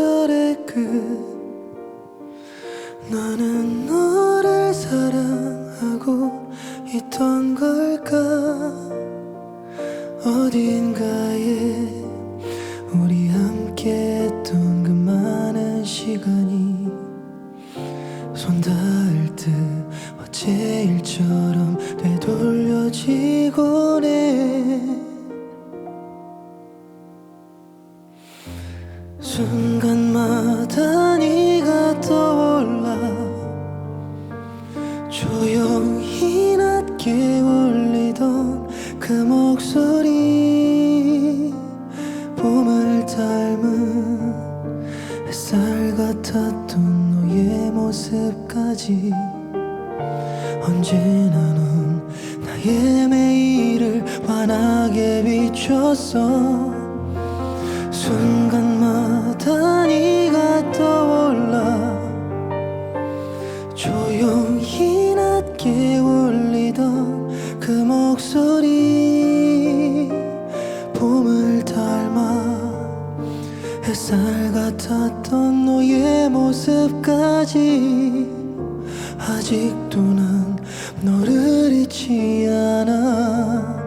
계절의 끝 나는 너를 사랑하고 있던 걸까 어딘가에 우리 함께 했던 그 많은 시간이 손 닿을 듯 어제 일처럼 되돌려지곤 해 순간마다 네가 떠올라 조용히 낮게 울리던 그 목소리 봄을 닮은 햇살 같았던 너의 모습까지 언제나 넌 나의 매일을 환하게 비췄어 순간마다 네가 떠올라 조용히 낮게 울리던 그 목소리 봄을 닮아 햇살 같았던 너의 모습까지 아직도 난 너를 잊지 않아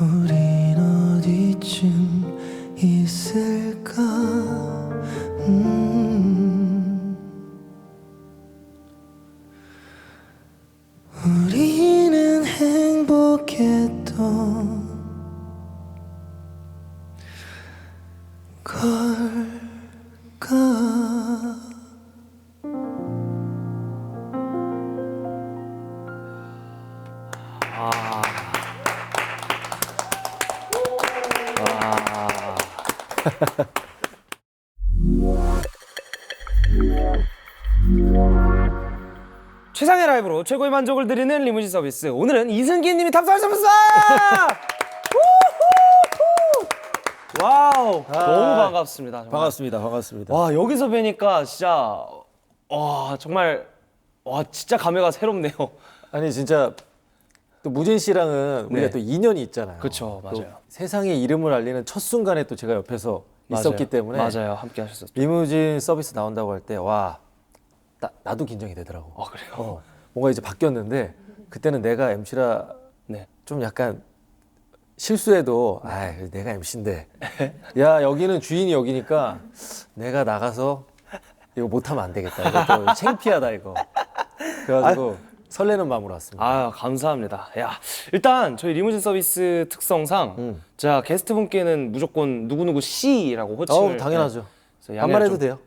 우린 어디쯤 있을까 우리는 행복했던 걸까 최상의 라이브로 최고의 만족을 드리는 리무진 서비스. 오늘은 이승기님이 탑승하셨습니다. 와우, 너무 반갑습니다. 정말. 반갑습니다. 반갑습니다. 와, 여기서 뵈니까 진짜 정말 진짜 감회가 새롭네요. 아니 진짜 또 무진 씨랑은 우리가 네. 또 인연이 있잖아요. 그쵸, 또 맞아요. 세상의 이름을 알리는 첫 순간에 또 제가 옆에서 있었기 때문에 맞아요, 함께 하셨었죠. 리무진 서비스 나온다고 할 때 와 나도 긴장이 되더라고. 그래요? 뭔가 이제 바뀌었는데 그때는 내가 MC라 네. 좀 약간 실수해도 내가 MC인데 야 여기는 주인이 여기니까 내가 나가서 이거 못하면 안 되겠다. 이거 창피하다 이거. 그래가지고 설레는 마음으로 왔습니다. 감사합니다. 야, 일단 저희 리무진 서비스 특성상 자 게스트분께는 무조건 누구누구 씨라고 호칭을 당연하죠. 그래서 반말해도 좀- 돼요?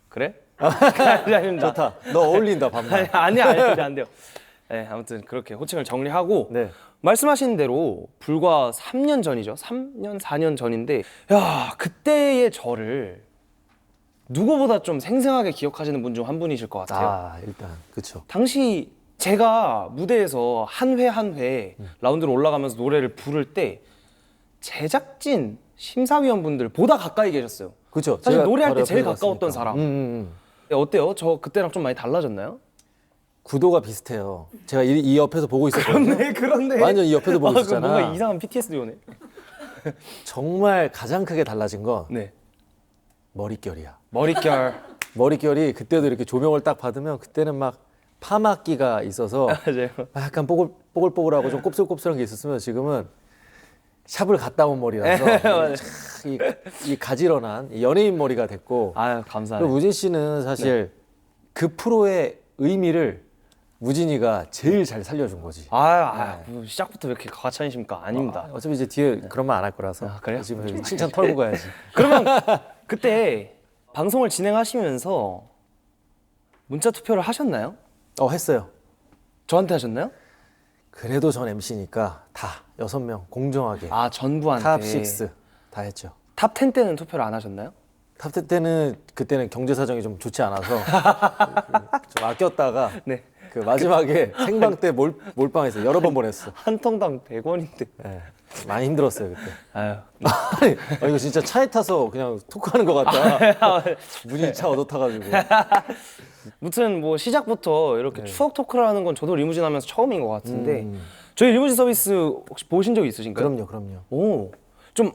그래? 아닙니다. 좋다. 너 어울린다 반말. 아니 안 돼요. 네, 아무튼 그렇게 호칭을 정리하고 네. 말씀하신 대로 불과 3년 전이죠. 3년 4년 전인데 야 그때의 저를 누구보다 좀 생생하게 기억하시는 분 중 한 분이실 것 같아요. 일단 그쵸. 당시 제가 무대에서 한 회 한 회 라운드로 올라가면서 노래를 부를 때 제작진 심사위원분들 보다 가까이 계셨어요. 그쵸. 사실 제가 노래할 때 바로 제일 옆에 가까웠던 갔으니까. 사람. 어때요? 저 그때랑 좀 많이 달라졌나요? 구도가 비슷해요. 제가 이 옆에서 보고 있었거든요. 그런데 완전 이 옆에서 보고 그 있었잖아. 뭔가 이상한 PTSD 오네. 정말 가장 크게 달라진 건 네. 머릿결이야. 머릿결. 머릿결이 그때도 이렇게 조명을 딱 받으면 그때는 막 파마기가 있어서 맞아요. 약간 뽀글뽀글하고 좀 곱슬곱슬한 게 있었으면 지금은 샵을 갔다 온 머리라서 맞아요. 이 가지런한 이 연예인 머리가 됐고 아유 그리고 감사해요. 무진 씨는 사실 그 프로의 의미를 무진이가 제일 잘 살려준 거지. 뭐 시작부터 왜 이렇게 과찬이십니까? 아닙니다. 어차피 이제 뒤에 그런 말 안 할 거라서. 그래요? 지금 칭찬 털고 가야지. 그러면 그때 방송을 진행하시면서 문자 투표를 하셨나요? 했어요. 저한테 하셨나요? 그래도 전 MC니까 다 6명 공정하게 전부한테. 탑 6 다 했죠. 탑 10 때는 투표를 안 하셨나요? 탑10 때는 그때는 경제 사정이 좀 좋지 않아서 좀 아꼈다가 네. 그 마지막에 생방 때 몰빵했어. 여러 번 보냈어. 한 통당 100원인데. 예. 많이 힘들었어요 그때. 아유. 이거 진짜 차에 타서 그냥 토크하는 것 같다. 문이 차 얻어 타가지고. 무튼 뭐 시작부터 이렇게 네. 추억 토크를 하는 건 저도 리무진 하면서 처음인 것 같은데 저희 리무진 서비스 혹시 보신 적 있으신가요? 그럼요. 오, 좀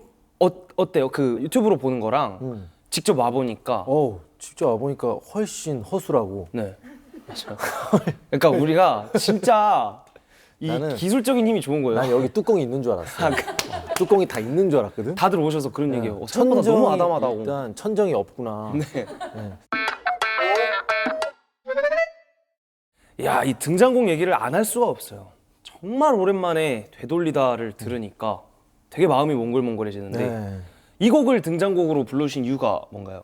어때요? 그 유튜브로 보는 거랑 직접 와 보니까. 직접 와보니까 훨씬 허술하고. 네, 맞아요. 그러니까 우리가 진짜 이 나는- 기술적인 힘이 좋은 거예요. 난 여기 뚜껑이 있는 줄 알았어. 뚜껑이 다 있는 줄 알았거든. 다들 오셔서 그런 얘기해요. 생각보다 너무 아담하다고. 일단 천정이 없구나. 네. 야, 이 등장곡 얘기를 안 할 수가 없어요. 정말 오랜만에 되돌리다를 들으니까 되게 마음이 몽글몽글해지는데 네. 이 곡을 등장곡으로 불러주신 이유가 뭔가요?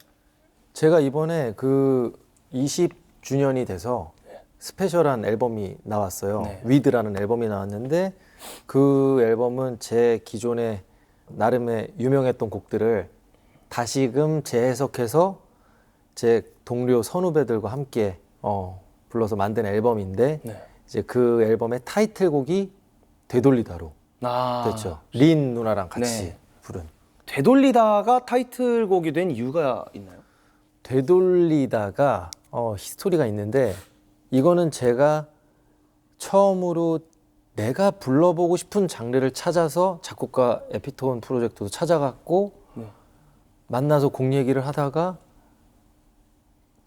제가 이번에 그 20주년이 돼서 스페셜한 앨범이 나왔어요. 네. 위드라는 앨범이 나왔는데 그 앨범은 제 기존에 나름의 유명했던 곡들을 다시금 재해석해서 제 동료 선후배들과 함께 불러서 만든 앨범인데 네. 이제 그 앨범의 타이틀곡이 되돌리다로 됐죠. 린 누나랑 같이 네. 부른. 되돌리다가 타이틀곡이 된 이유가 있나요? 되돌리다가 히스토리가 있는데 이거는 제가 처음으로 내가 불러보고 싶은 장르를 찾아서 작곡가 에피톤 프로젝트도 찾아갔고 네. 만나서 곡 얘기를 하다가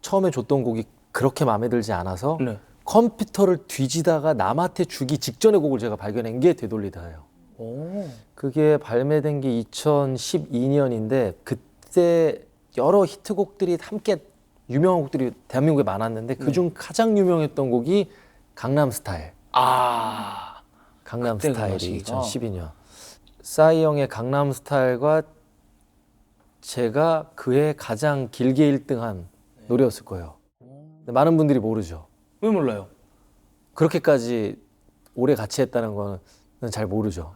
처음에 줬던 곡이 그렇게 마음에 들지 않아서 네. 컴퓨터를 뒤지다가 남한테 주기 직전의 곡을 제가 발견한 게 되돌리다예요. 오. 그게 발매된 게 2012년인데 그때 여러 히트곡들이 함께 유명한 곡들이 대한민국에 많았는데 그중 가장 유명했던 곡이 강남스타일. 아. 강남스타일이 시기가. 2012년. 싸이 형의 강남스타일과 제가 그해 가장 길게 1등한 노래였을 거예요. 근데 많은 분들이 모르죠. 왜 몰라요? 그렇게까지 오래 같이 했다는 거는 잘 모르죠.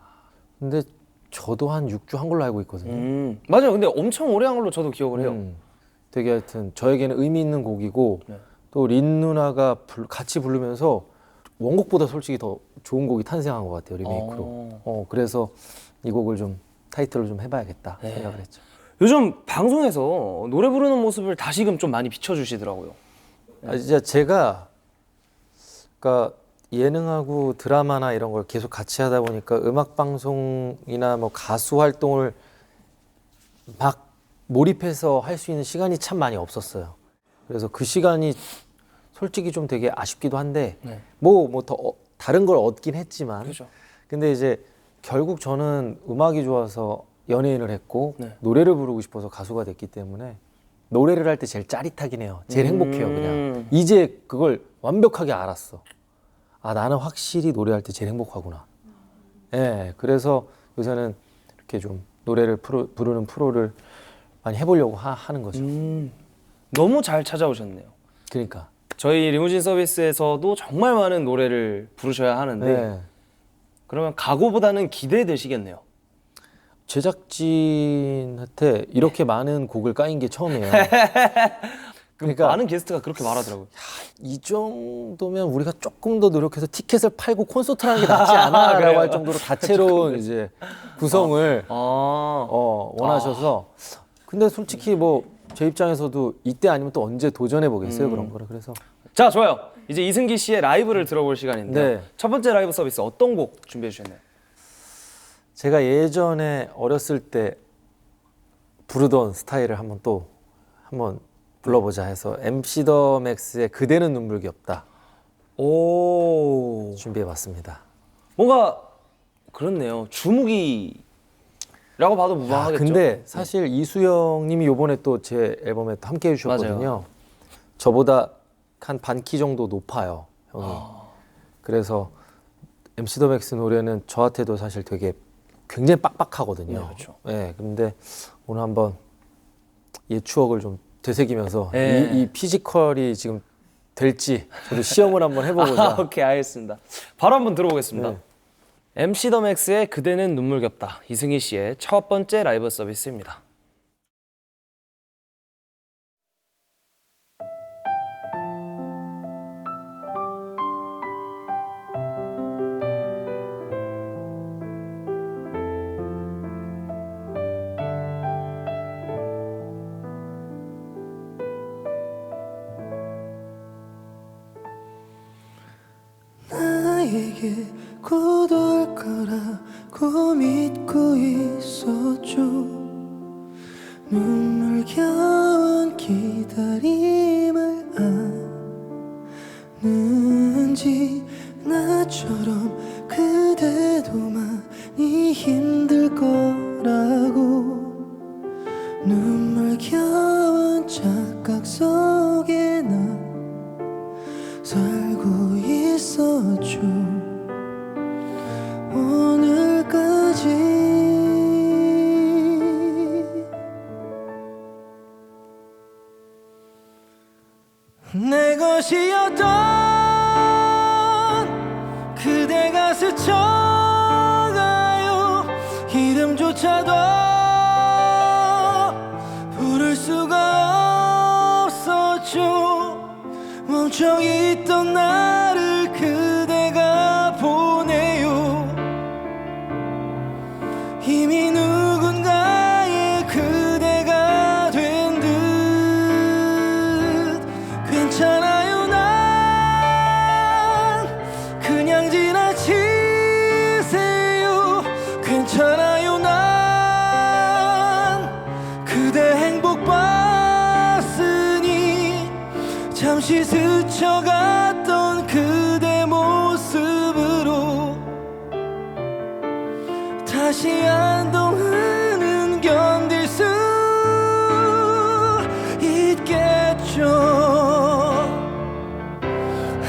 근데 저도 한 6주 한 걸로 알고 있거든요. 맞아요. 근데 엄청 오래 한 걸로 저도 기억을 해요. 되게 하여튼 저에게는 의미 있는 곡이고 네. 또 린 누나가 같이 부르면서 원곡보다 솔직히 더 좋은 곡이 탄생한 것 같아요, 리메이크로. 그래서 이 곡을 좀 타이틀을 좀 해봐야겠다 네. 생각을 했죠. 요즘 방송에서 노래 부르는 모습을 다시금 좀 많이 비춰주시더라고요. 진짜 제가 그러니까 예능하고 드라마나 이런 걸 계속 같이 하다 보니까 음악 방송이나 뭐 가수 활동을 막 몰입해서 할 수 있는 시간이 참 많이 없었어요. 그래서 그 시간이 솔직히 좀 되게 아쉽기도 한데 네. 뭐 더 다른 걸 얻긴 했지만 그렇죠. 근데 이제 결국 저는 음악이 좋아서 연예인을 했고 네. 노래를 부르고 싶어서 가수가 됐기 때문에 노래를 할 때 제일 짜릿하긴 해요. 제일 행복해요, 그냥. 이제 그걸 완벽하게 알았어. 아, 나는 확실히 노래할 때 제일 행복하구나. 예, 그래서 요새는 이렇게 좀 노래를 부르는 프로를 많이 해보려고 하는 거죠. 너무 잘 찾아오셨네요. 그러니까. 저희 리무진 서비스에서도 정말 많은 노래를 부르셔야 하는데 네. 그러면 각오보다는 기대되시겠네요. 제작진한테 이렇게 많은 곡을 까인 게 처음이에요. 그러니까 많은 게스트가 그렇게 말하더라고요. 이 정도면 우리가 조금 더 노력해서 티켓을 팔고 콘서트를 하는 게 낫지 않아? 라고 할 정도로 다채로운 이제 구성을 원하셔서 근데 솔직히 뭐 제 입장에서도 이때 아니면 또 언제 도전해 보겠어요 그런 거를. 그래서 자, 좋아요. 이제 이승기 씨의 라이브를 들어볼 시간인데 네. 첫 번째 라이브 서비스 어떤 곡 준비해 주셨나요? 제가 예전에 어렸을 때 부르던 스타일을 한번 불러보자 해서 MC 더 맥스의 그대는 눈물겹다 오, 준비해봤습니다. 뭔가 그렇네요. 주무기라고 봐도 무방하겠죠. 근데 사실 이수영님이 요번에 또 제 앨범에 또 함께 해주셨거든요. 맞아요. 저보다 한 반 키 정도 높아요, 형이. 그래서 MC 더 맥스 노래는 저한테도 사실 되게 굉장히 빡빡하거든요. 네, 그렇죠. 네, 근데 오늘 한번 옛 추억을 좀 되새기면서 네. 이 피지컬이 지금 될지 저도 시험을 한번 해보고자. 오케이, 알겠습니다. 바로 한번 들어보겠습니다. 네. MC 더 맥스의 그대는 눈물겹다. 이승희 씨의 첫 번째 라이브 서비스입니다. 내게 굳을 거라고 믿고 있었죠. 눈물겨운 기다림을 아는지 나처럼 그대도 많이 힘들 거라고 눈물겨운 착각 속에 나 살고 있었죠. 오늘까지 내 것이었던 그대가 스쳐가요. 이름조차도 부를 수가 없었죠. 멈춰있던 나를 그대가 보내요. 이미 누군가의 그대가 된 듯. 괜찮아요, 난 그냥 지나치세요. 괜찮아요, 난 그대 행복 봤으니 잠시 스쳐갔던 그대 모습으로 다시 한동안은 견딜 수 있겠죠.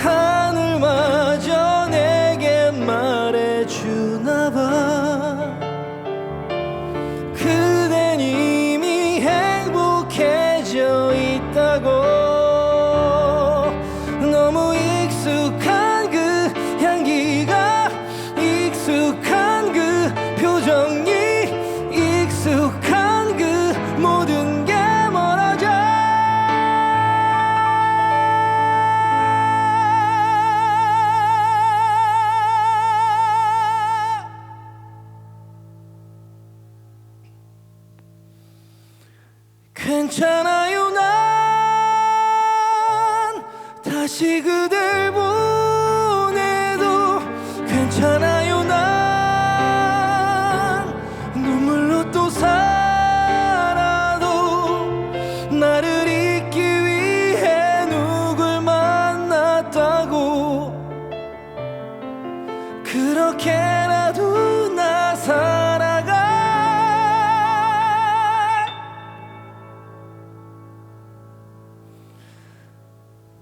하늘마저 내게 말해주나 봐. 그댄 이미 행복해져 있다고. 너무 익숙한 그 향기가, 익숙한 그 표정이, 익숙한 그 모든 게 멀어져. 괜찮아요, 난 다시 그댈 보내도. 괜찮아요, 난 눈물로 또 살아도. 나를 잊기 위해 누굴 만났다고. 그렇게라도 나 살아갈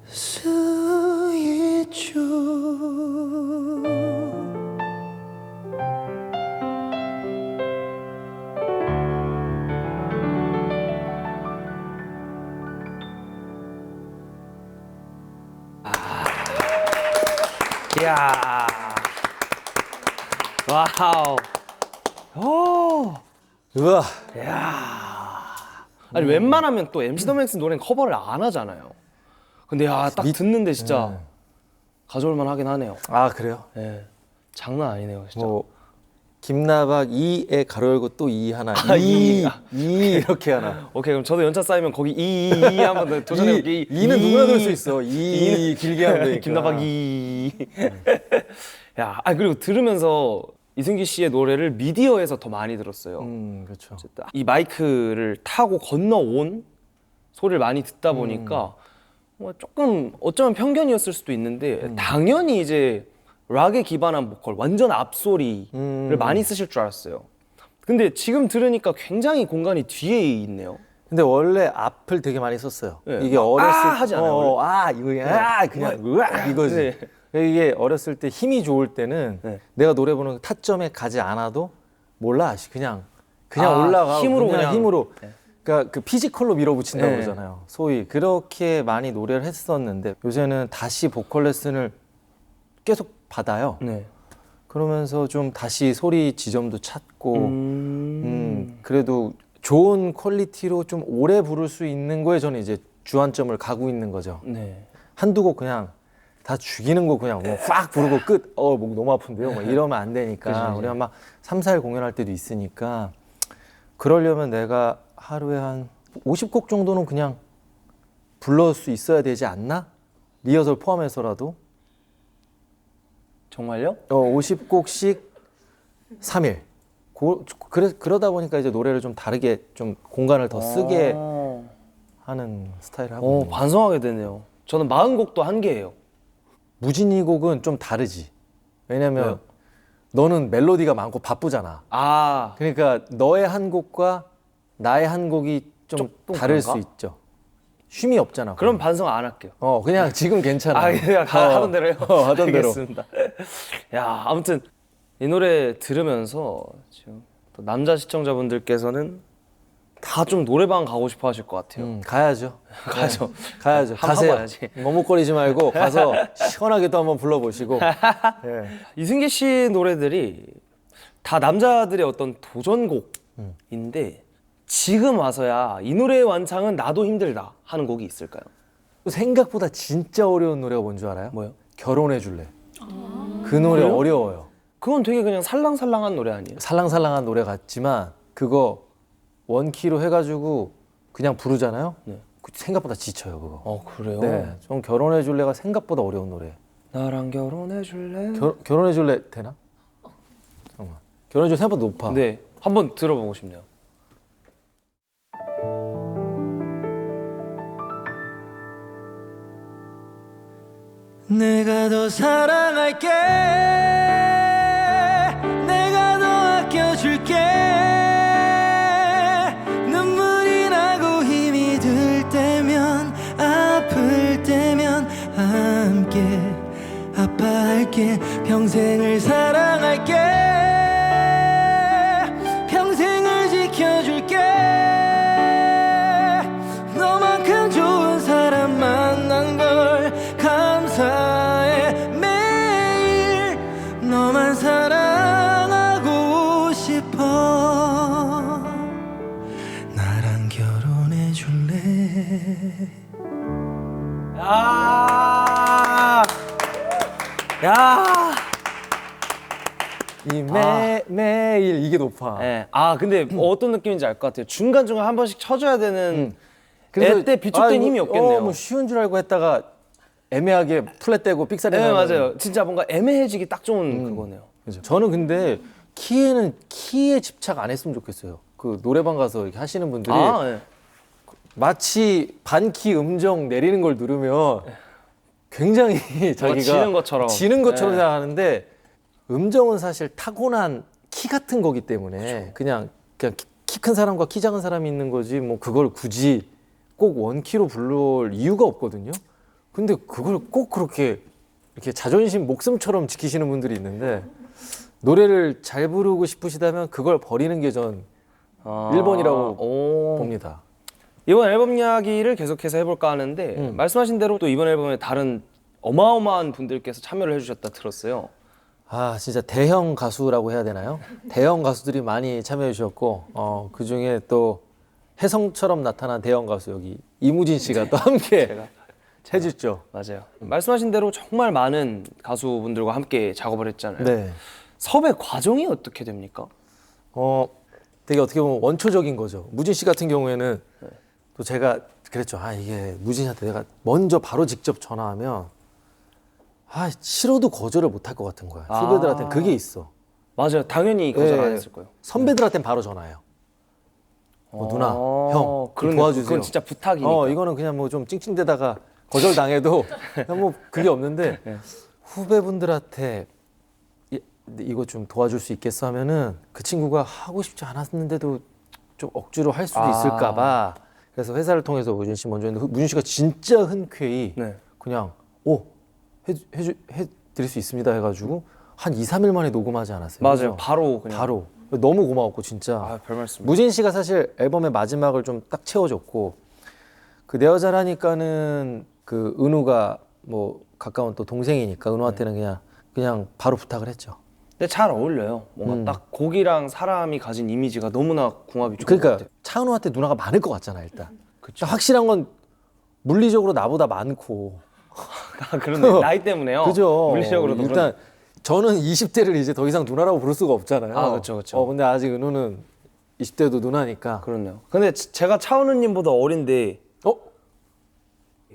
수 있죠. 이야. 와우. 오. 우와. 아니 웬만하면 또 MC 더맥스 노래는 커버를 안 하잖아요. 근데 딱 듣는데 진짜 가져올만 하긴 하네요. 아 그래요? 예. 장난 아니네요, 진짜. 뭐 김나박 2에 가로 열고 또 2 하나, 아, 2 이. 이렇게 하나. 오케이, 그럼 저도 연차 쌓이면 거기 이 한번 더 도전해 볼게요. 2는 누구나 넣을 수 있어. 2 길게 하면 되니까. 김나박 이. 야, 그리고 들으면서 이승기 씨의 노래를 미디어에서 더 많이 들었어요. 그렇죠. 이 마이크를 타고 건너온 소리를 많이 듣다 보니까 뭐 조금 어쩌면 편견이었을 수도 있는데 당연히 이제 락에 기반한 보컬, 완전 앞소리를 많이 쓰실 줄 알았어요. 근데 지금 들으니까 굉장히 공간이 뒤에 있네요. 근데 원래 앞을 되게 많이 썼어요. 네. 이게 어렸을 하지 않아요? 이거 그냥 으아 이거지. 네. 이게 어렸을 때 힘이 좋을 때는 네. 내가 노래 부르는 타점에 가지 않아도 몰라 그냥 올라가 힘으로 그냥. 힘으로. 네. 그러니까 그 피지컬로 밀어붙인다고 네. 그러잖아요. 소위 그렇게 많이 노래를 했었는데 요새는 다시 보컬 레슨을 계속 받아요. 네. 그러면서 좀 다시 소리 지점도 찾고 그래도 좋은 퀄리티로 좀 오래 부를 수 있는 거에 저는 이제 주안점을 가고 있는 거죠. 네. 한두 곡 그냥 다 죽이는 거 그냥 뭐 팍 부르고 끝. 목 너무 아픈데요. 막 이러면 안 되니까. 그치. 우리가 막 3, 4일 공연할 때도 있으니까 그러려면 내가 하루에 한 50곡 정도는 그냥 불러올 수 있어야 되지 않나? 리허설 포함해서라도. 정말요? 50곡씩 3일. 그러다 보니까 이제 노래를 좀 다르게 좀 공간을 더 쓰게 하는 스타일을 하고 있는 거예요. 반성하게 되네요. 저는 40곡도 한 개예요. 무진이 곡은 좀 다르지. 왜냐면 왜요? 너는 멜로디가 많고 바쁘잖아. 아, 그러니까 너의 한 곡과 나의 한 곡이 좀 조금 다를 그런가? 수 있죠. 쉼이 없잖아. 그럼 반성 안 할게요. 그냥 지금 괜찮아. 아, 그냥 하던 대로요? 하던 대로. 알겠습니다. 야, 아무튼 이 노래 들으면서 지금 또 남자 시청자분들께서는 다 좀 노래방 가고 싶어 하실 것 같아요. 가야죠. 가죠. 가야죠. 한번 가세요. 가봐야지. 머뭇거리지 말고 가서 시원하게 또 한번 불러보시고. 예. 이승기 씨 노래들이 다 남자들의 어떤 도전곡인데 지금 와서야 이 노래의 완창은 나도 힘들다 하는 곡이 있을까요? 생각보다 진짜 어려운 노래가 뭔 줄 알아요? 뭐요? 결혼해 줄래. 그 노래 그래요? 어려워요. 그건 되게 그냥 살랑살랑한 노래 아니에요? 살랑살랑한 노래 같지만 그거 원키로 해가지고 그냥 부르잖아요. 네. 생각보다 지쳐요 그거. 그래요? 네, 좀 결혼해 줄래가 생각보다 어려운 노래. 나랑 결혼해 줄래? 결혼해 줄래 되나? 잠깐만. 결혼해 줄래 생각보다 높아. 네, 한번 들어보고 싶네요. 내가 더 사랑할게 내가 더 아껴줄게 눈물이 나고 힘이 들 때면 아플 때면 함께 아파할게 평생을 사랑할게 평생을 지켜줄게 너만큼 좋은 사람 만난 걸 감사해 매일 너만 사랑하고 싶어 나랑 결혼해 줄래 야, 이 매일 이게 높아. 네. 근데 어떤 느낌인지 알 것 같아요. 중간 중간 한 번씩 쳐줘야 되는. 애때 비축된 힘이 없겠네요. 뭐 쉬운 줄 알고 했다가 애매하게 플랫 떼고 삑사리 네, 나면. 맞아요. 진짜 뭔가 애매해지기 딱 좋은 그거네요. 그죠. 저는 근데 키에 집착 안 했으면 좋겠어요. 그 노래방 가서 이렇게 하시는 분들이 네. 마치 반키 음정 내리는 걸 누르면 굉장히 자기가 지는 것처럼. 네. 생각하는데 음정은 사실 타고난 키 같은 거기 때문에 그냥 키 큰 사람과 키 작은 사람이 있는 거지 뭐 그걸 굳이 꼭 원키로 부를 이유가 없거든요. 근데 그걸 꼭 그렇게 이렇게 자존심 목숨처럼 지키시는 분들이 있는데 노래를 잘 부르고 싶으시다면 그걸 버리는 게 전 1번이라고 봅니다. 이번 앨범 이야기를 계속해서 해볼까 하는데 말씀하신 대로 또 이번 앨범에 다른 어마어마한 분들께서 참여를 해주셨다 들었어요. 진짜 대형 가수라고 해야 되나요? 대형 가수들이 많이 참여해 주셨고 그 중에 또 혜성처럼 나타난 대형 가수 여기 이무진 씨가 또 함께 해줬죠. 맞아요. 말씀하신 대로 정말 많은 가수분들과 함께 작업을 했잖아요. 네. 섭외 과정이 어떻게 됩니까? 되게 어떻게 보면 원초적인 거죠. 무진 씨 같은 경우에는 또 제가 그랬죠. 이게 무진이한테 내가 먼저 바로 직접 전화하면 싫어도 거절을 못 할 것 같은 거야. 후배들한테는 그게 있어. 맞아요. 당연히 거절 안 네. 했을 거예요. 선배들한테는 바로 전화해요. 누나, 형, 그러네. 도와주세요. 그건 진짜 부탁이니까. 이거는 그냥 뭐 좀 찡찡대다가 거절 당해도 그냥 뭐 그게 없는데 네. 후배분들한테 이거 좀 도와줄 수 있겠어 하면은 그 친구가 하고 싶지 않았는데도 좀 억지로 할 수도 있을까봐 그래서 회사를 통해서 무진 씨 먼저 했는데 무진 씨가 진짜 흔쾌히 네. 그냥 해드릴 수 있습니다 해가지고 한 2, 3일 만에 녹음하지 않았어요. 맞아요. 그죠? 바로 그냥. 바로 너무 고마웠고 진짜 별 말씀. 무진 씨가 사실 앨범의 마지막을 좀 딱 채워줬고 그 내 여자라니까는 그 은우가 뭐 가까운 또 동생이니까 은우한테는 그냥 바로 부탁을 했죠. 근데 잘 어울려요. 뭔가 딱 곡이랑 사람이 가진 이미지가 너무나 궁합이 좋은 것 그러니까 같아요. 차은우한테 누나가 많을 것 같잖아 일단. 그쵸. 확실한 건 물리적으로 나보다 많고. 그런데 나이 때문에요. 그죠. 물리적으로도 일단 저는 20대를 이제 더 이상 누나라고 부를 수가 없잖아요. 그쵸. 근데 아직 은우는 20대도 누나니까. 그렇네요. 근데 제가 차은우님보다 어린데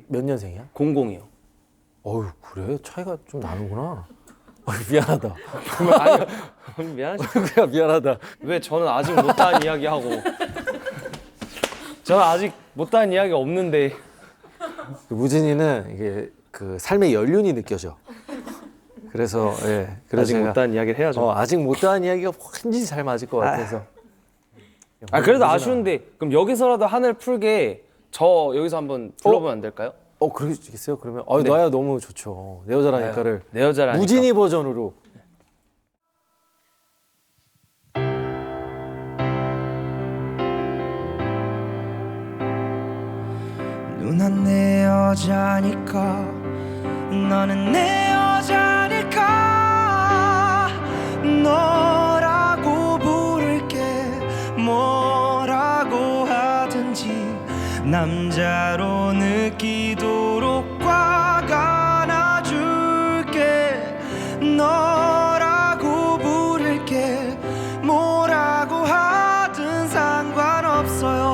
몇 년생이야? 00이요. 어휴 그래 차이가 좀 나는구나. 미안하다. 아니 미안하시. 야 미안하다. 왜 저는 아직 못다한 이야기 하고 저는 아직 못다한 이야기가 없는데. 무진이는 이게 그 삶의 연륜이 느껴져. 그래서 예, 그래서 아직 제가 못다한 이야기를 해야죠. 아직 못다한 이야기가 완전히 잘 맞을 것 같아서. 그래도 아쉬운데 그럼 여기서라도 한을 풀게 저 여기서 한번 불러보면 안 될까요? 그러시겠어요? 그러면 네. 나야 너무 좋죠. 내 여자라니까를 내 여자라니까. 무진이 버전으로. 누난 내 여자니까 너는 내 여자니까 너라고 부를게 뭐라고 하든지 남자로 느끼도록 꽉 안아줄게 너라고 부를게 뭐라고 하든 상관없어요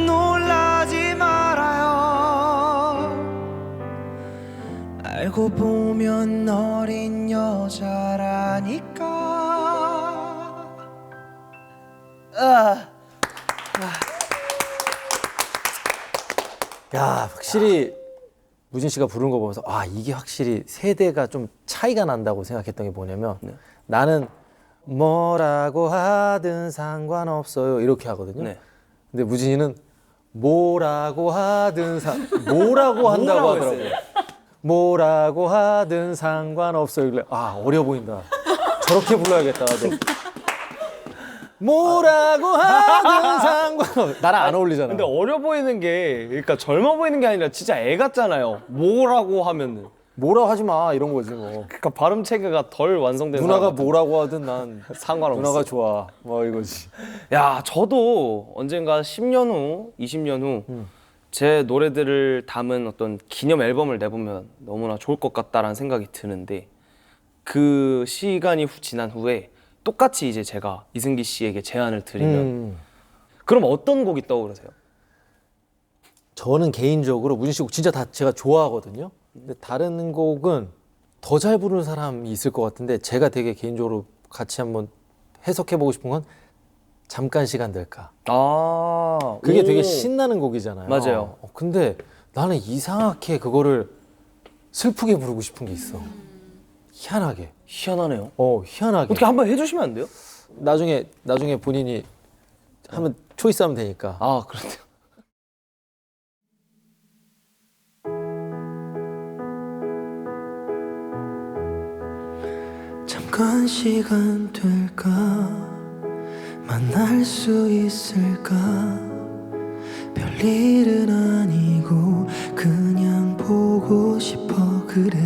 놀라지 말아요 알고 보면 어린 여자라니까 야 확실히 무진 씨가 부른 거 보면서 이게 확실히 세대가 좀 차이가 난다고 생각했던 게 뭐냐면 나는 뭐라고 하든 상관없어요 이렇게 하거든요. 네. 근데 무진이는 뭐라고 하든 뭐라고 한다고 뭐라고 하더라고요. 했어요? 뭐라고 하든 상관없어요. 이래 어려 보인다. 저렇게 불러야겠다. 나도. 뭐라고 하든 상관없어. 나랑 안 어울리잖아. 근데 어려 보이는 게 그러니까 젊어 보이는 게 아니라 진짜 애 같잖아요. 뭐라고 하면은. 뭐라 하지 마 이런 거지 뭐. 그러니까 발음 체계가 덜 완성된 누나가 사람 같은. 뭐라고 하든 난 상관없어. 누나가 좋아. 뭐 이거지. 야, 저도 언젠가 10년 후, 20년 후 제 노래들을 담은 어떤 기념 앨범을 내보면 너무나 좋을 것 같다라는 생각이 드는데 그 시간이 지난 후에 똑같이 이제 제가 이승기 씨에게 제안을 드리면 그럼 어떤 곡이 떠오르세요? 저는 개인적으로 무진 씨 곡 진짜 다 제가 좋아하거든요. 근데 다른 곡은 더 잘 부르는 사람이 있을 것 같은데 제가 되게 개인적으로 같이 한번 해석해보고 싶은 건 잠깐 시간 될까. 그게 되게 신나는 곡이잖아요. 맞아요. 근데 나는 이상하게 그거를 슬프게 부르고 싶은 게 있어. 희한하게. 희한하네요. 희한하게. 어떻게 한번 해주시면 안 돼요? 나중에 본인이 하면 초이스하면 되니까. 그렇네요. 잠깐 시간 될까 만날 수 있을까 별일은 아니고 그냥 보고 싶어 그래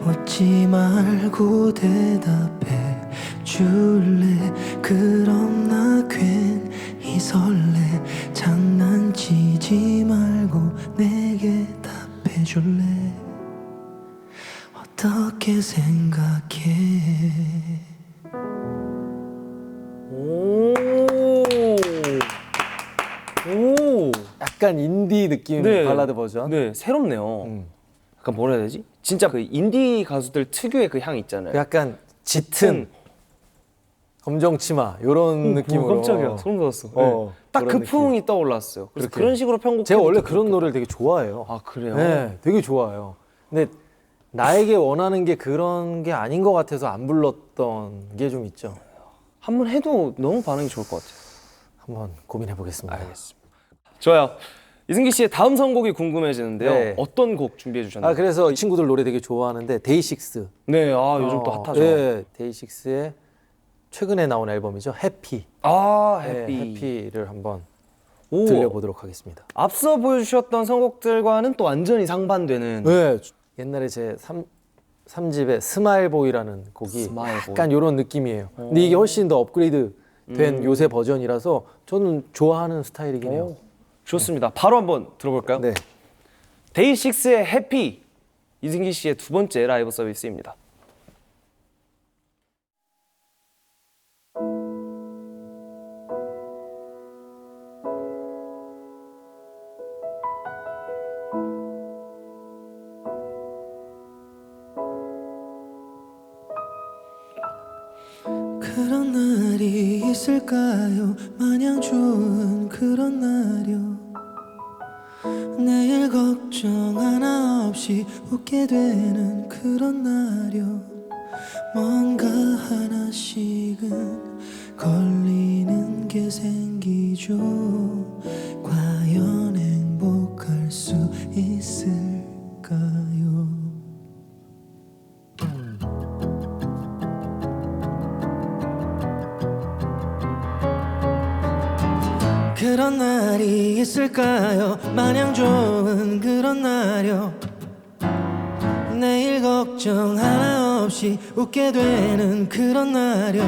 웃지 말고 대답해 줄래 그럼 나 괜히 설레 장난치지 말고 내게 답해 줄래 어떻게 생각해 오. 약간 인디 느낌 발라드 버전. 네, 새롭네요. 약간 뭐라 해야 되지? 진짜 그 인디 가수들 특유의 그 향 있잖아요. 약간 짙은 검정 치마 이런 느낌으로. 깜짝이야, 소름 돋았어. 딱 그 그런 느낌. 풍이 떠올랐어요. 그래서 그렇게. 그런 식으로 편곡. 제가 원래 그런 노래를 되게 좋아해요. 그래요? 네, 되게 좋아해요. 근데 나에게 원하는 게 그런 게 아닌 것 같아서 안 불렀던 게 좀 있죠. 한번 해도 너무 반응이 좋을 것 같아요. 한번 고민해 보겠습니다. 알겠습니다. 좋아요. 이승기 씨의 다음 선곡이 궁금해지는데요. 네. 어떤 곡 준비해 주셨나요? 그래서 이 친구들 노래 되게 좋아하는데 데이식스. 네, 요즘 또 핫하죠. 네, 데이식스의 최근에 나온 앨범이죠. 해피. 해피. 해피를 한번 들려보도록 하겠습니다. 앞서 보여주셨던 선곡들과는 또 완전히 상반되는. 네, 옛날에 제 3집의 스마일보이라는 곡이 스마일보이. 약간 이런 느낌이에요. 근데 이게 훨씬 더 업그레이드 된 요새 버전이라서 저는 좋아하는 스타일이긴 해요. 좋습니다. 바로 한번 들어볼까요? 네. 데이식스의 해피. 이승기 씨의 두 번째 라이브 서비스입니다. 그런 날이 있을까요? 마냥 좋은 그런 날이요. 내일 걱정 하나 없이 웃게 되는 그런 날이요. 뭔가 하나씩은 걸리는 게 생기죠. 과연 행복할 수 있을까요? 그런 날이 있을까요? 마냥 좋은 그런 날이요. 내일 걱정 하나 없이 웃게 되는 그런 날이요.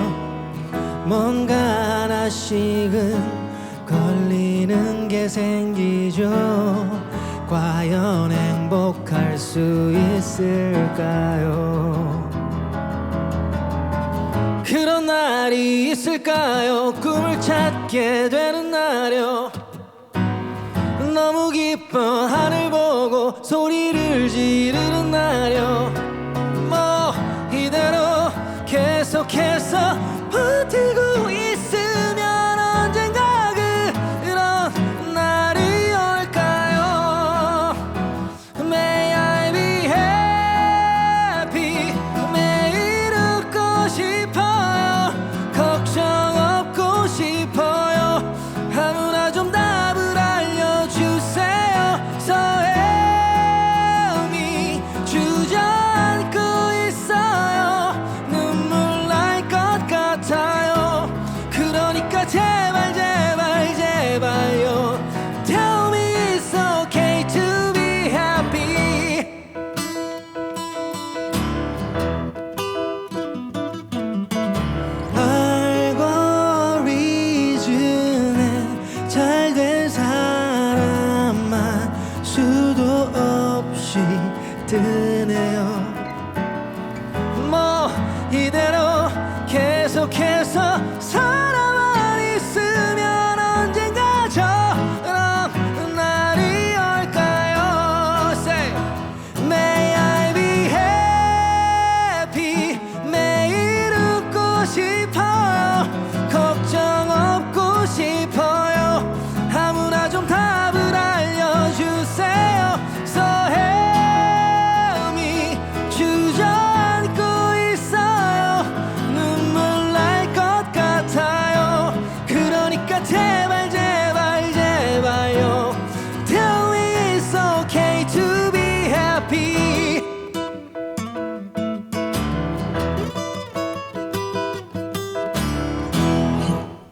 뭔가 하나씩은 걸리는 게 생기죠. 과연 행복할 수 있을까요? 그런 날이 있을까요? 꿈을 찾게 되는 날이요. 너무 기뻐 하늘 보고 소리를 지르는 날이요. 뭐 이대로 계속해서 버티고 있으면 언젠가 그런 날이 올까요? May I be happy. 매일 웃고 싶어요. 걱정 없고 싶어요. 아무나 좀 답을 알려주세요. So help me. 주저앉고 있어요. 눈물 날 것 같아요. 그러니까 제발 제발 제발요. Tell me it's okay to be happy. 알고리즘에 잘된 사람만 수도 없이 뜨네요. 뭐 이대로 계속해서 살아만 있으면 언젠가 저런 날이 올까요? Say May I be happy. 매일 웃고 싶어요. 걱정 없고 싶어요. 아무나 좀 답을 알려주세요. So help me. 주저앉고 있어요. 눈물 날 것 같아요. 그러니까 제발 제발 제발요. Tell me it's okay to be happy.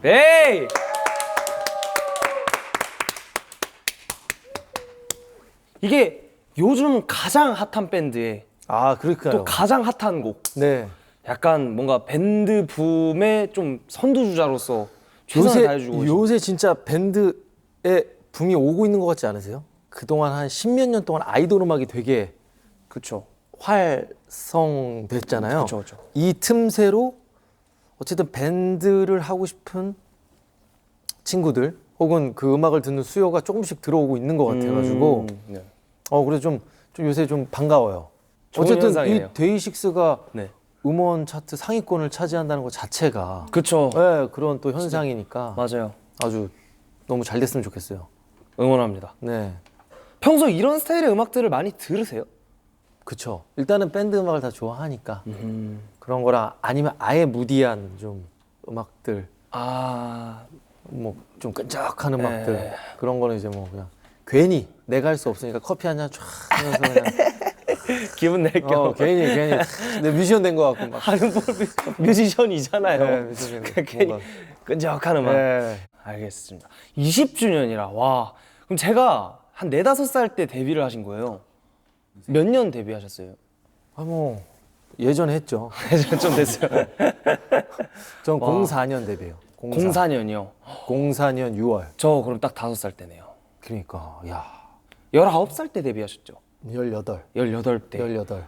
에이! 이게 요즘 가장 핫한 밴드에 아, 그러니까요. 또 가장 핫한 곡. 네. 약간 뭔가 밴드 붐의 좀 선두주자로서 최선을 다해주고 계신. 요새 진짜 밴드에 붐이 오고 있는 것 같지 않으세요? 그동안 한 십몇 년 동안 아이돌 음악이 되게 그쵸. 활성됐잖아요. 그쵸, 그쵸. 이 틈새로 어쨌든 밴드를 하고 싶은 친구들 혹은 그 음악을 듣는 수요가 조금씩 들어오고 있는 것 같아가지고 네. 그래서 좀 요새 좀 반가워요. 좋은 어쨌든 현상이네요. 이 데이식스가 네. 음원 차트 상위권을 차지한다는 것 자체가 그쵸. 네, 그런 또 현상이니까 맞아요. 아주 너무 잘 됐으면 좋겠어요. 응원합니다. 네, 평소 이런 스타일의 음악들을 많이 들으세요? 그쵸. 일단은 밴드 음악을 다 좋아하니까 그런 거라 아니면 아예 무디한 좀 음악들 아, 뭐 좀 끈적한 음악들 네. 그런 거는 이제 뭐 그냥 괜히 내가 할 수 없으니까 커피 한 잔 쫙 하면서 그냥 기분 낼 겸 괜히 내 뮤지션 된 거 같고 막 하는 법이 뮤지션이잖아요. 네, 뮤지션 괜히 뭔가. 끈적한 음악. 네. 알겠습니다. 20주년이라 와. 그럼 제가 한 4, 5살 때 데뷔를 하신 거예요. 몇 년 데뷔하셨어요? 뭐 예전에 했죠. 좀 됐어요. 전 와. 04년 데뷔해요. 04년이요. 04년 6월. 저 그럼 딱 5살 때네요. 그러니까 야 19살 때 데뷔하셨죠? 18. 18대. 18.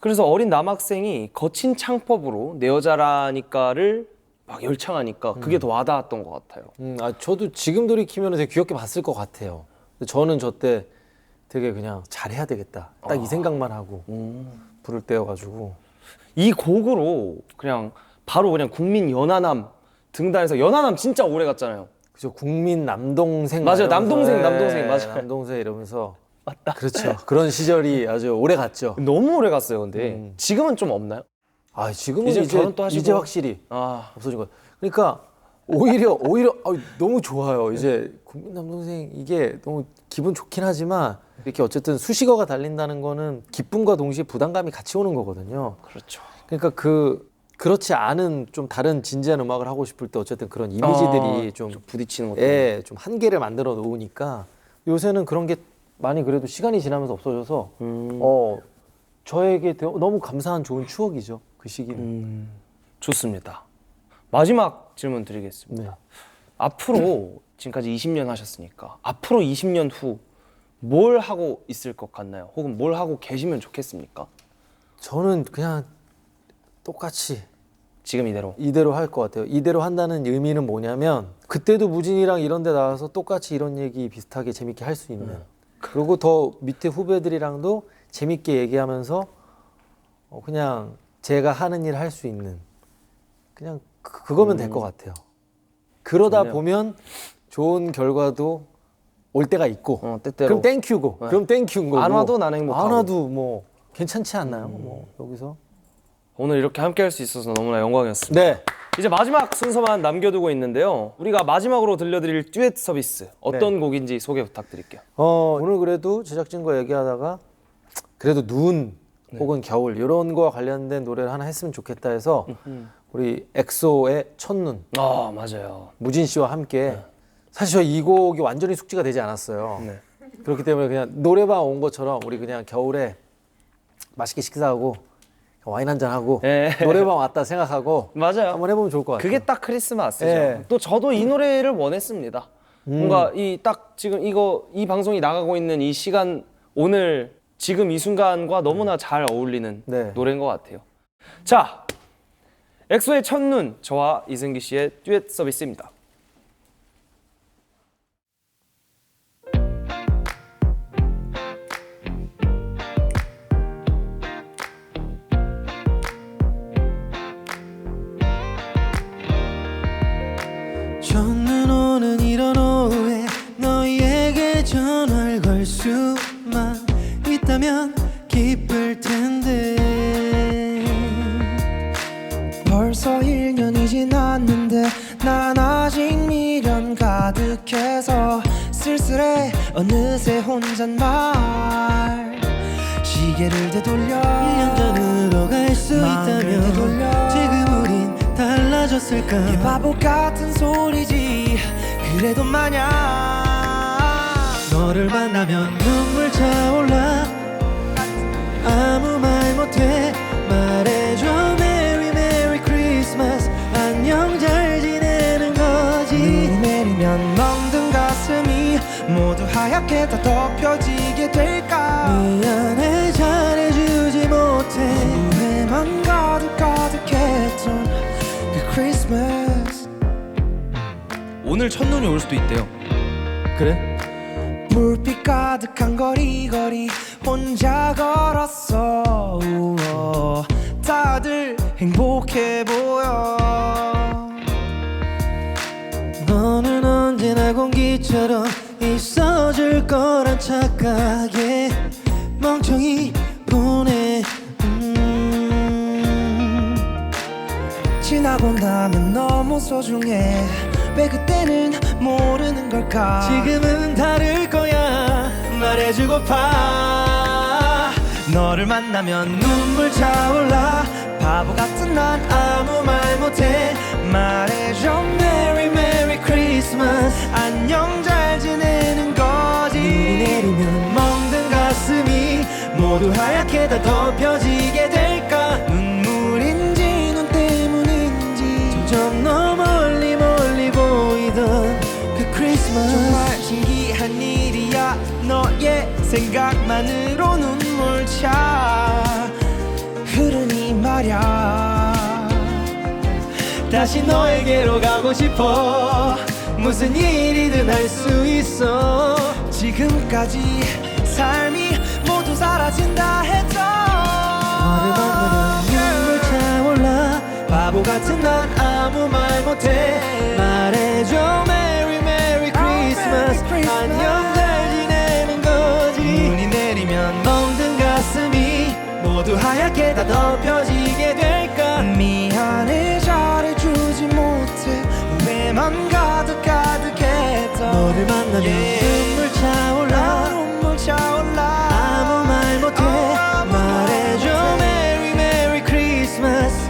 그래서 어린 남학생이 거친 창법으로 내 여자라니까를 막 열창하니까 그게 더 와닿았던 것 같아요. 저도 지금 돌이키면 되게 귀엽게 봤을 것 같아요. 근데 저는 저 때 되게 그냥 잘해야 되겠다. 딱 이 생각만 하고 부를 때여가지고. 이 곡으로 그냥 바로 그냥 국민 연하남 등단해서 연하남 진짜 오래 갔잖아요. 그죠. 국민 남동생. 맞아요. 남동생, 네, 남동생, 맞아요. 남동생 이러면서. 맞다. 그렇죠. 그런 시절이 아주 오래 갔죠. 너무 오래 갔어요. 근데 지금은 좀 없나요? 아, 지금은 이제 이제, 결혼 또 하시고. 이제 확실히 아, 없어진 것 같아요. 그러니까 오히려 너무 좋아요. 이제 국민 남동생 이게 너무 기분 좋긴 하지만 이렇게 어쨌든 수식어가 달린다는 거는 기쁨과 동시에 부담감이 같이 오는 거거든요. 그렇죠. 그러니까 그렇지 않은 좀 다른 진지한 음악을 하고 싶을 때 어쨌든 그런 이미지들이 좀 부딪히는 것도. 예, 좀 한계를 만들어 놓으니까 요새는 그런 게 많이 그래도 시간이 지나면서 없어져서 저에게 너무 감사한 좋은 추억이죠. 그 시기는. 좋습니다. 마지막 질문 드리겠습니다. 네. 앞으로 지금까지 20년 하셨으니까 앞으로 20년 후 뭘 하고 있을 것 같나요? 혹은 뭘 하고 계시면 좋겠습니까? 저는 그냥 똑같이 지금 이대로. 이대로 할 것 같아요. 이대로 한다는 의미는 뭐냐면 그때도 무진이랑 이런 데 나와서 똑같이 이런 얘기 비슷하게 재밌게 할 수 있는 그리고 더 밑에 후배들이랑도 재밌게 얘기하면서 그냥 제가 하는 일 할 수 있는 그냥 그거면 될 것 같아요. 그러다 좋네요. 보면 좋은 결과도 올 때가 있고 때때로. 그럼 땡큐고 네. 그럼 땡큐인 거고 안 와도 나는 행복하고. 안 와도 뭐 괜찮지 않나요? 뭐 여기서 오늘 이렇게 함께 할 수 있어서 너무나 영광이었습니다. 네. 이제 마지막 순서만 남겨두고 있는데요. 우리가 마지막으로 들려드릴 듀엣 서비스 어떤 곡인지 소개 부탁드릴게요. 오늘 그래도 제작진과 얘기하다가 그래도 눈 혹은 겨울 이런 거와 관련된 노래를 하나 했으면 좋겠다 해서 우리 엑소의 첫눈 아 맞아요. 무진 씨와 함께 사실 저 이 곡이 완전히 숙지가 되지 않았어요. 네. 그렇기 때문에 그냥 노래방 온 것처럼 우리 그냥 겨울에 맛있게 식사하고 와인 한잔 하고 네. 노래방 왔다 생각하고 맞아요. 한번 해보면 좋을 것 같아요. 그게 딱 크리스마스죠. 예. 또 저도 이 노래를 원했습니다. 뭔가 이 딱 지금 이 방송이 나가고 있는 이 시간 오늘 지금 이 순간과 너무나 잘 어울리는 네. 노래인 것 같아요. 자, 엑소의 첫눈 저와 이승기 씨의 듀엣 서비스입니다. 첫눈 오는 이런 오후에 너에게 전화를 걸 수만 있다면 기쁠 텐데 벌써 1년이 지났는데 난 아직 미련 가득해서 쓸쓸해 어느새 혼잣말 시계를 되돌려 1년 전으로 갈 수 있다면 지금 우린 달라졌을까 이게 바보 같은 소리지 그래도 마냥 너를 만나면 눈물 차올라 아무 말 못해 말해줘 Merry Merry Christmas 안녕 잘 지내는 거지 눈이 내리면 멍든 가슴이 모두 하얗게 다 덮여지게 될까 미안해 잘해주지 못해 후회만 가득했던 그 크리스마스 오늘 첫눈이 올 수도 있대요. 그래? 불빛 가득한 거리 혼자 걸었어 우와, 다들 행복해 보여 너는 언제나 공기처럼 있어줄 거란 착각에 멍청이 보내 지나고 나면 너무 소중해 왜 그때는 모르는 걸까 지금은 다를 거야 말해주고파 너를 만나면 눈물 차올라 바보 같은 난 아무 말 못해 말해줘 Merry Merry Christmas 안녕 잘 지내는 거지 눈이 내리면 멍든 가슴이 모두 하얗게 다 덮여지게 될까 눈물인지 눈 때문인지 점점 너 멀리 보이던 그 크리스마스 정말 신기한 일이야 너의 생각만으로 눈물 차 흐르니 말야 다시 너에게로 가고 싶어 무슨 일이든 할 수 있어 지금까지 삶이 모두 사라진다 해도 너를 만나면 눈물 차올라 바보 같은 난 아무 말 못해. 말해줘 Merry Merry Christmas. 안녕 잘 지내는 거지. 눈이 내리면 멍든 가슴이 모두 하얗게 다 덮여지게 될까. 미안해 잘해주지 못해. 후회만 가득했던 너를 만나면 눈물 차올라. 눈물 차올라. 아무 말 못해. 말해줘 Merry Merry Christmas.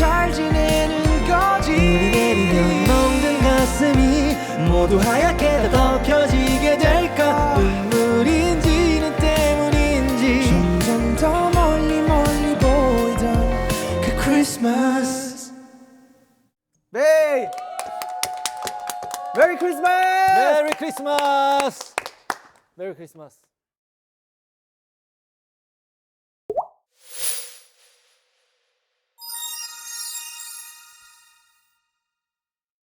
잘 지내는 거지. 눈이 내리면 멍든 가슴이 모두 하얗게 다 덮여지게 될까. 눈물인지 눈 때문인지 점점 더 멀리 보이던 그 크리스마스. 메이 메리 크리스마스. 메리 크리스마스. 메리 크리스마스.